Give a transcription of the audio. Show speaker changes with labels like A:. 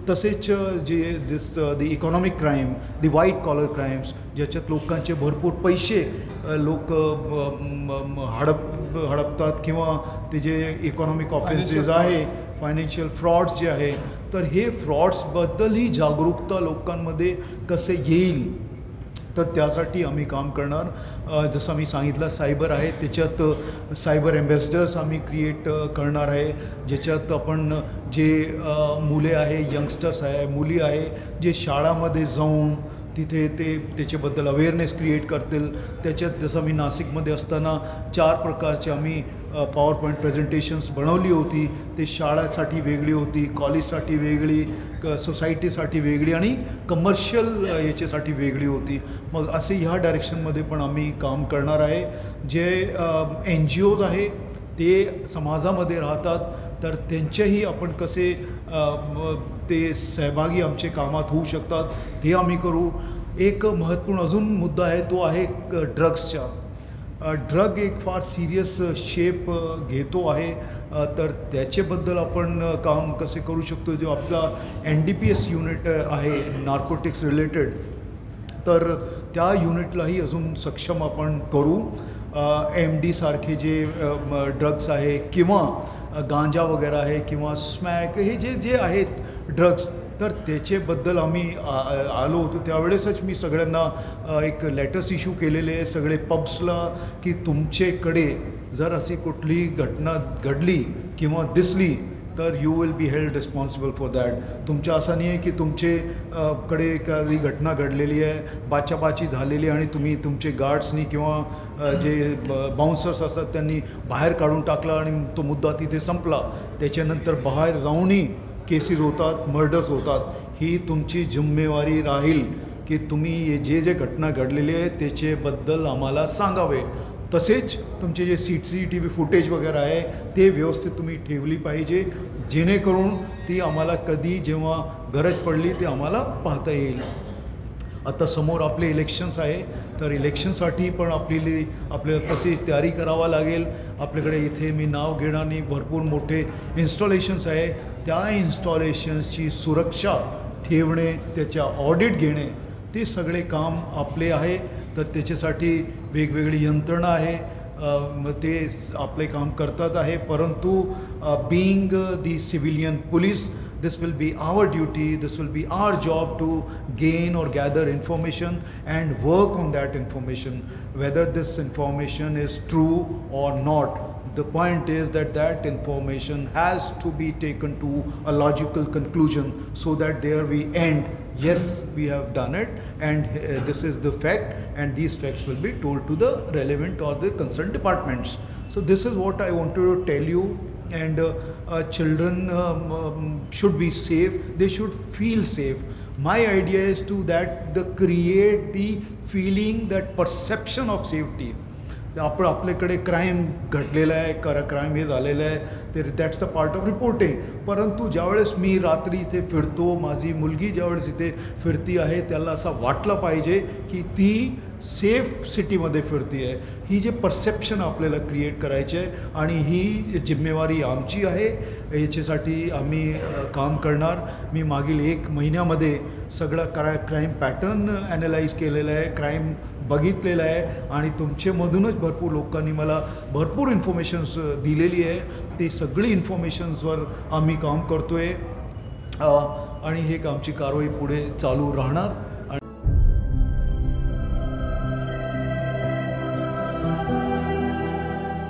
A: तसेच जे the economic crime, the white collar crimes, ज्याच्यात लोकांचे भरपूर पैसे लोक हडपतात किंवा ते जे इकॉनॉमिक ऑफेन्सेस आहे, फायनान्शियल फ्रॉड्स जे आहे, तर हे फ्रॉड्सबद्दलही जागरूकता लोकांमध्ये कसे येईल, तर त्यासाठी आम्ही काम करणार. जसं मी सांगितलं सायबर आहे, त्याच्यात सायबर एम्बॅसिडर्स आम्ही क्रिएट करणार आहे, ज्याच्यात आपण जे मुले आहे, यंगस्टर्स आहे, मुली आहे, जे शाळामध्ये जाऊन तिथे ते त्याच्याबद्दल अवेअरनेस क्रिएट करतील. त्याच्यात जसं मी नाशिकमध्ये असताना 4 प्रकारचे आम्ही पॉवर पॉईंट प्रेझेंटेशन्स बनवली होती. ते शाळेसाठी वेगळी होती, कॉलेजसाठी वेगळी, सोसायटीसाठी वेगळी आणि कमर्शियल याच्यासाठी वेगळी होती. मग असे ह्या डायरेक्शनमध्ये पण आम्ही काम करणार आहे. जे NGOज आहे ते समाजामध्ये राहतात, तर त्यांचेही आपण कसे ते सहभागी आमचे कामात होऊ शकतात ते आम्ही करू. एक महत्त्वपूर्ण अजून मुद्दा आहे, तो आहे ड्रग्सचा. ड्रग एक फार सिरियस शेप घेतो आहे, तर त्याच्याबद्दल आपण काम कसे करू शकतो. जो आपला NDPS युनिट आहे नार्कोटिक्स रिलेटेड, तर त्या युनिटलाही अजून सक्षम आपण करू. MD सारखे जे ड्रग्स आहे किंवा गांजा वगैरे आहे किंवा स्मॅक, हे जे जे आहेत ड्रग्स, तर त्याच्याबद्दल आम्ही आलो होतो. त्यावेळेसच मी सगळ्यांना एक लेटर्स इश्यू केलेले आहे सगळे पब्सला, की तुमच्याकडे जर अशी कुठली घटना घडली किंवा दिसली तर you will be held responsible for that. तुमच्या असं नाही आहे की कडे एखादी घटना घडलेली आहे, बाचाबाची झालेली आणि तुम्ही तुमचे गार्ड्सनी किंवा जे बाउन्सर्स असतात त्यांनी बाहेर काढून टाकला आणि तो मुद्दा तिथे संपला. त्याच्यानंतर बाहेर जाऊनही केसेस होतात, मर्डर्स होतात. ही तुमची जिम्मेवारी राहील की तुम्ही जे जे घटना घडलेली आहे त्याच्याबद्दल आम्हाला सांगावे. तसेच तुमचे जे CCTV फुटेज वगैरे आहे ते व्यवस्थित तुम्ही ठेवली पाहिजे, जेणेकरून ती आम्हाला कधी जेव्हा गरज पडली ते आम्हाला पाहता येईल. आता समोर आपले इलेक्शन्स आहे, तर इलेक्शनसाठी पण आपल्याला तशी तयारी करावा लागेल. आपल्याकडे इथे मी नाव घेणार नाही, भरपूर मोठे इन्स्टॉलेशन्स आहे. त्या इन्स्टॉलेशन्सची सुरक्षा ठेवणे, त्याच्या ऑडिट घेणे, ते सगळे काम आपले आहे. तर त्याच्यासाठी वेगवेगळी यंत्रणा आहे, ते आपले काम करतात आहे. परंतु being the civilian police, this will be our duty, this will be our job to gain or gather information and work on that information, whether this information is true or not. The point is that information has to be taken to a logical conclusion so that there we end, yes, we have done it and this is the fact, and these facts will be told to the relevant or the concerned departments. So this is what I wanted to tell you. And children should be safe, they should feel safe. My idea is to create the feeling, that perception of safety. आपल्याकडे crime घडलेला आहे, crime हे झालेलं आहे, तर that's the part of reporting. परंतु ज्यावेळेस मी रात्री इथे फिरतो, माझी मुलगी ज्यावेळेस इथे फिरती आहे, त्याला असं वाटलं पाहिजे की ती सेफ सिटीमध्ये फिरती आहे. ही जे परसेप्शन आपल्याला क्रिएट करायची आहे आणि ही जिम्मेवारी आमची आहे. याच्यासाठी आम्ही काम करणार. मी मागील 1 महिन्यामध्ये सगळा क्राईम पॅटर्न ॲनालाइज केलेला आहे, क्राईम बघितलेलं आहे आणि तुमच्यामधूनच भरपूर लोकांनी मला भरपूर इन्फॉर्मेशन्स दिलेली आहे. ती सगळी इन्फॉर्मेशन्सवर आम्ही काम करतो आहे आणि हे आमची कारवाई पुढे चालू राहणार.